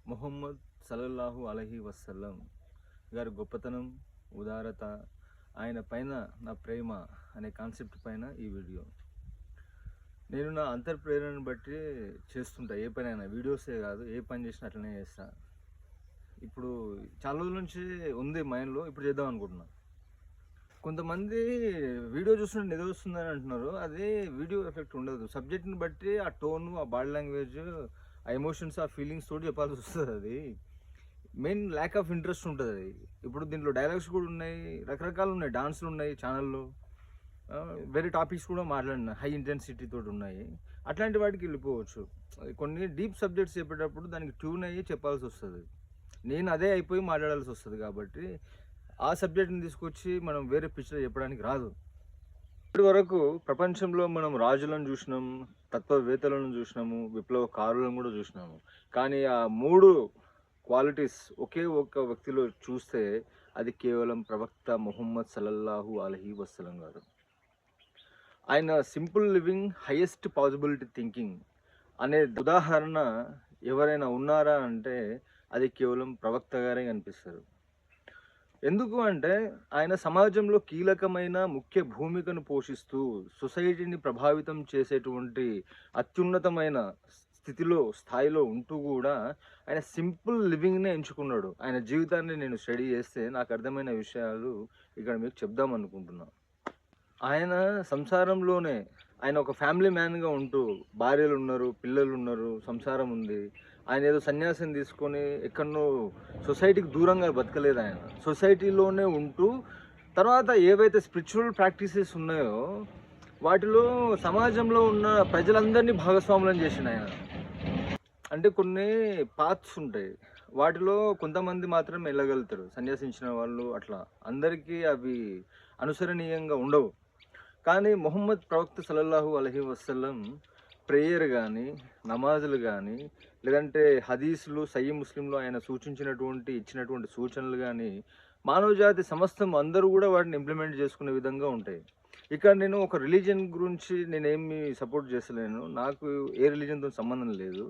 ముహమ్మద్ సల్లల్లాహు అలైహి వసల్లం గారి గొప్పతనం, ఉదారత, ఆయన పైన నా ప్రేమ అనే కాన్సెప్ట్ పైన ఈ వీడియో. నేను నా అంతర్ప్రేరణను బట్టి చేస్తుంటా. ఏ పనైనా వీడియోసే కాదు, ఏ పని చేసినా అట్లనే చేస్తా. ఇప్పుడు చాలా రోజుల నుంచి ఉంది మైండ్లో, ఇప్పుడు చేద్దాం అనుకుంటున్నా. కొంతమంది వీడియో చూస్తుంటే నిద్ర వస్తుందని అంటున్నారు. అదే వీడియో ఎఫెక్ట్ ఉండదు. సబ్జెక్ట్ని బట్టి ఆ టోను, ఆ బాడీ లాంగ్వేజ్, ఆ ఎమోషన్స్, ఆ ఫీలింగ్స్ తోటి చెప్పాల్సి వస్తుంది. అది మెయిన్ ల్యాక్ ఆఫ్ ఇంట్రెస్ట్ ఉంటుంది. అది ఇప్పుడు దీంట్లో డైలాగ్స్ కూడా ఉన్నాయి, రకరకాలు ఉన్నాయి, డాన్స్లు ఉన్నాయి ఛానల్లో, వేరే టాపిక్స్ కూడా మాట్లాడిన హై ఇంటెన్సిటీ తోటి ఉన్నాయి. అట్లాంటి వాటికి వెళ్ళిపోవచ్చు. కొన్ని డీప్ సబ్జెక్ట్స్ చెప్పేటప్పుడు దానికి ట్యూన్ అయ్యి చెప్పాల్సి వస్తుంది. నేను అదే అయిపోయి మాట్లాడాల్సి వస్తుంది. కాబట్టి ఆ సబ్జెక్ట్ని తీసుకొచ్చి మనం వేరే పిక్చర్ చెప్పడానికి రాదు. ఇప్పటి వరకు ప్రపంచంలో మనం రాజులను చూసినాం, తత్వవేత్తలను చూసినాము, విప్లవకారులను కూడా చూసినాము. కానీ ఆ మూడు క్వాలిటీస్ ఒకే ఒక్క వ్యక్తిలో చూస్తే అది కేవలం ప్రవక్త ముహమ్మద్ సల్లల్లాహు అలైహి వసల్లం గారు. ఆయన simple living, highest possibility thinking అనే ఉదాహరణ ఎవరైనా ఉన్నారా అంటే అది కేవలం ప్రవక్త గారే కనిపిస్తారు. ఎందుకు అంటే ఆయన సమాజంలో కీలకమైన ముఖ్య భూమికను పోషిస్తూ సొసైటీని ప్రభావితం చేసేటువంటి అత్యున్నతమైన స్థాయిలో ఉంటూ కూడా ఆయన సింపుల్ లివింగ్నే ఎంచుకున్నాడు. ఆయన జీవితాన్ని నేను స్టడీ చేస్తే నాకు అర్థమైన విషయాలు ఇక్కడ మీకు చెప్దాం అనుకుంటున్నాను. ఆయన సంసారంలోనే ఆయన ఒక ఫ్యామిలీ మ్యాన్గా ఉంటూ, భార్యలు ఉన్నారు, పిల్లలు ఉన్నారు, సంసారం ఉంది. ఆయన ఏదో సన్యాసం తీసుకొని ఎక్కడనో సొసైటీకి దూరంగా బతకలేదు. ఆయన సొసైటీలోనే ఉంటూ తర్వాత ఏవైతే స్పిరిచువల్ ప్రాక్టీసెస్ ఉన్నాయో వాటిలో సమాజంలో ఉన్న ప్రజలందరినీ భాగస్వాములను చేసిండు ఆయన. అంటే కొన్ని పాత్స్ ఉంటాయి, వాటిలో కొంతమంది మాత్రం వెళ్ళగలుగుతారు, సన్యాసించిన వాళ్ళు. అట్లా అందరికీ అవి అనుసరణీయంగా ఉండవు. కానీ ముహమ్మద్ ప్రవక్త సల్లల్లాహు అలైహి వసల్లం ప్రేయర్ కానీ, నమాజులు కానీ, లేదంటే హదీసులు, సయ్యి ముస్లింలో ఆయన ఇచ్చినటువంటి సూచనలు కానీ మానవజాతి సమస్తం అందరూ కూడా వాటిని ఇంప్లిమెంట్ చేసుకునే విధంగా ఉంటాయి. ఇక్కడ నేను ఒక రిలీజియన్ గురించి నేనేమి సపోర్ట్ చేస్తలేను. నాకు ఏ రిలీజియన్తో సంబంధం లేదు.